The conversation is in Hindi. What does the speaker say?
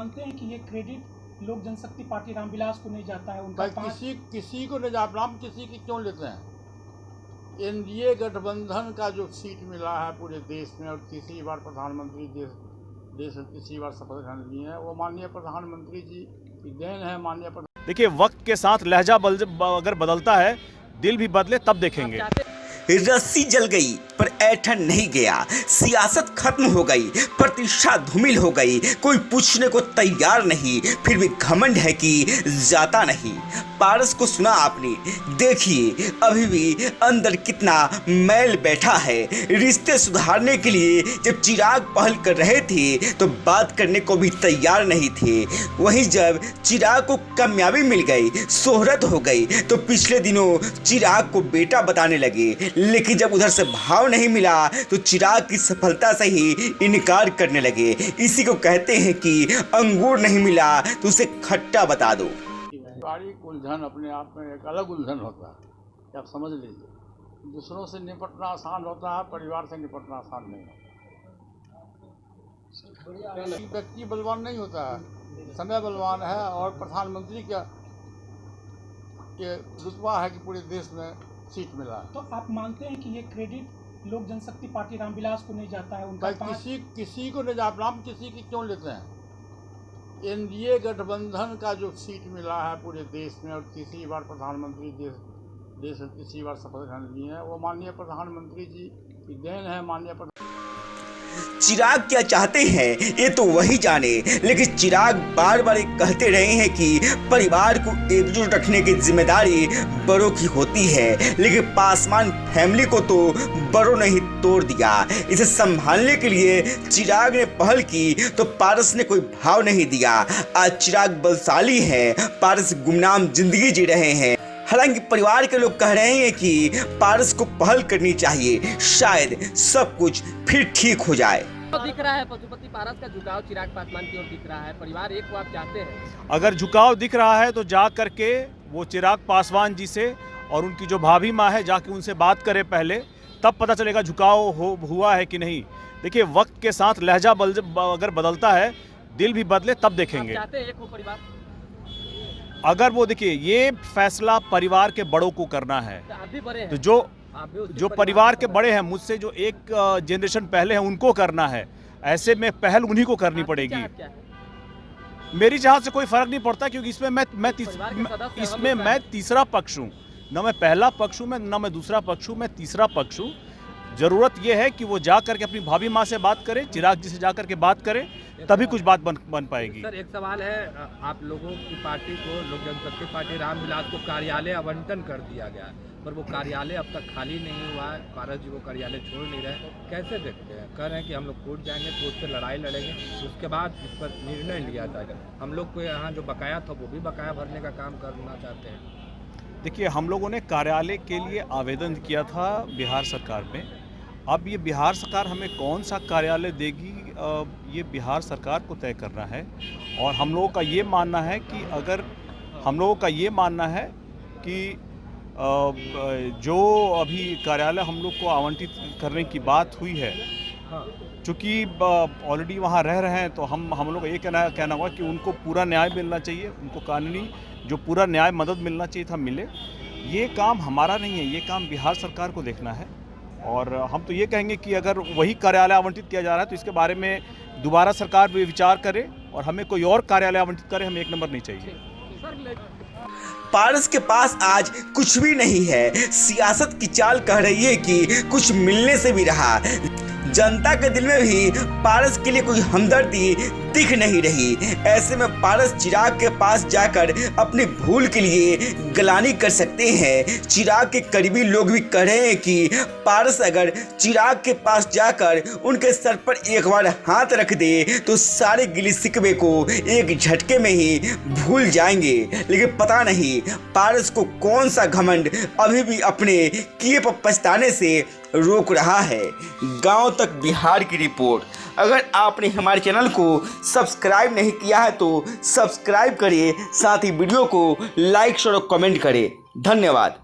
मानते हैं कि ये क्रेडिट लोक जनशक्ति पार्टी रामविलास को नहीं जाता है? उनका किसी को नहीं जाता, हम किसी की क्यों लेते हैं? एनडीए गठबंधन का जो सीट मिला है पूरे देश में और तीसरी बार प्रधानमंत्री देश में तीसरी बार शपथ ग्रहण लिए हैं, वो माननीय प्रधानमंत्री जी की देन है। माननीय देखिए, वक्त के साथ लहजा अगर बदलता है, दिल भी बदले तब देखेंगे। रस्सी जल गई पर ऐठन नहीं गया, सियासत खत्म हो गई, प्रतिष्ठा धूमिल हो गई, कोई पूछने को तैयार नहीं, फिर भी घमंड है कि जाता नहीं। पारस को सुना आपने? देखिए अभी भी अंदर कितना मैल बैठा है। रिश्ते सुधारने के लिए जब चिराग पहल कर रहे थे तो बात करने को भी तैयार नहीं थे। वहीं जब चिराग को कामयाबी मिल गई, शोहरत हो गई, तो पिछले दिनों चिराग को बेटा बताने लगे। लेकिन जब उधर से भाव नहीं मिला तो चिराग की सफलता से ही इनकार करने लगे। इसी को कहते हैं कि अंगूर नहीं मिला तो उसे खट्टा बता दो। पारिवारिक उलझन अपने आप में एक अलग उलझन होता है, आप समझ लीजिए। दूसरों से निपटना आसान होता है, परिवार से निपटना आसान नहीं होता। व्यक्ति बलवान नहीं होता है, समय बलवान है। और प्रधानमंत्री का ये रुतबा है कि पूरे देश में सीट मिला है। तो आप मानते हैं कि ये क्रेडिट लोक जनशक्ति पार्टी रामविलास को नहीं जाता है? उनका किसी को नहीं जाता, हम किसी की क्यों लेते हैं? एनडीए गठबंधन का जो सीट मिला है पूरे देश में और तीसरी बार प्रधानमंत्री देश में तीसरी बार शपथ ग्रहण लिए हैं, वो माननीय प्रधानमंत्री जी की देन है। माननीय चिराग क्या चाहते हैं ये तो वही जाने, लेकिन चिराग बार बार कहते रहे हैं कि परिवार को एकजुट रखने की जिम्मेदारी बड़ों की होती है। लेकिन पासवान फैमिली को तो बड़ों ने ही तोड़ दिया। इसे संभालने के लिए चिराग ने पहल की तो पारस ने कोई भाव नहीं दिया। आज चिराग बलशाली है, पारस गुमनाम जिंदगी जी रहे हैं। हालांकि परिवार के लोग कह रहे हैं कि पारस को पहल करनी चाहिए, शायद सब कुछ फिर ठीक हो जाए। तो दिख रहा है पशुपति पारस का झुकाव चिराग पासवान की ओर दिख रहा है। परिवार एक को आप चाहते हैं? अगर झुकाव दिख रहा है तो जा करके वो चिराग पासवान जी से और उनकी जो भाभी माँ है जाके उनसे बात करे पहले, तब पता चलेगा झुकाव हुआ है कि नहीं। देखिए, वक्त के साथ लहजा अगर बदलता है, दिल भी बदले तब देखेंगे। आप चाहते हैं एक हो परिवार? अगर वो देखिए, ये फैसला परिवार के बड़ों को करना है। आप भी बड़े हैं, तो जो परिवार के बड़े हैं, मुझसे जो एक जनरेशन पहले हैं, उनको करना है। ऐसे में पहल उन्हीं को करनी पड़ेगी। मेरी जहाँ से कोई फर्क नहीं पड़ता, क्योंकि इसमें मैं तीसरा पक्ष हूँ। न मैं पहला पक्ष हूँ, न मैं दूसरा पक्ष हूँ, मैं तीसरा पक्ष हूँ। जरूरत यह है कि वो जा करके अपनी भाभी माँ से बात करे, चिराग जी से जा करके बात करे, तभी कुछ बात बन पाएगी। सर, एक सवाल है, आप लोगों की पार्टी को, लोक जनशक्ति पार्टी रामविलास को कार्यालय आवंटन कर दिया गया, पर वो कार्यालय अब तक खाली नहीं हुआ है। पारस जी वो कार्यालय छोड़ नहीं रहे, कैसे देखते हैं? कह रहे हैं कि हम लोग कोर्ट जाएंगे, कोर्ट से लड़ाई लड़ेंगे, उसके बाद इस पर निर्णय लिया जाएगा। हम लोग को यहाँ जो बकाया था वो भी बकाया भरने का काम करना चाहते हैं। देखिए, हम लोगों ने कार्यालय के लिए आवेदन किया था बिहार सरकार में। अब ये बिहार सरकार हमें कौन सा कार्यालय देगी, ये बिहार सरकार को तय करना है। और हम लोगों का ये मानना है कि जो अभी कार्यालय हम लोग को आवंटित करने की बात हुई है, चूँकि ऑलरेडी वहाँ रह रहे हैं, तो हम लोग ये कहना होगा कि उनको पूरा न्याय मिलना चाहिए, उनको कानूनी जो पूरा न्याय मदद मिलना चाहिए था, मिले। ये काम हमारा नहीं है, ये काम बिहार सरकार को देखना है। और हम तो ये कहेंगे कि अगर वही कार्यालय आवंटित किया जा रहा है तो इसके बारे में दोबारा सरकार भी विचार करे और हमें कोई और कार्यालय आवंटित करे। हमें एक नंबर नहीं चाहिए। पारस के पास आज कुछ भी नहीं है। सियासत की चाल कह रही है कि कुछ मिलने से भी रहा। जनता के दिल में भी पारस के लिए कोई हमदर्दी दिख नहीं रही। ऐसे में पारस चिराग के पास जाकर अपनी भूल के लिए गलानी कर सकते हैं। चिराग के करीबी लोग भी कह रहे हैं कि पारस अगर चिराग के पास जाकर उनके सर पर एक बार हाथ रख दे तो सारे गिले शिकवे को एक झटके में ही भूल जाएंगे। लेकिन पता नहीं पारस को कौन सा घमंड अभी भी अपने किए पर पछताने से रोक रहा है। गांव तक बिहार की रिपोर्ट। अगर आपने हमारे चैनल को सब्सक्राइब नहीं किया है तो सब्सक्राइब करिए, साथ ही वीडियो को लाइक और कमेंट करें। धन्यवाद।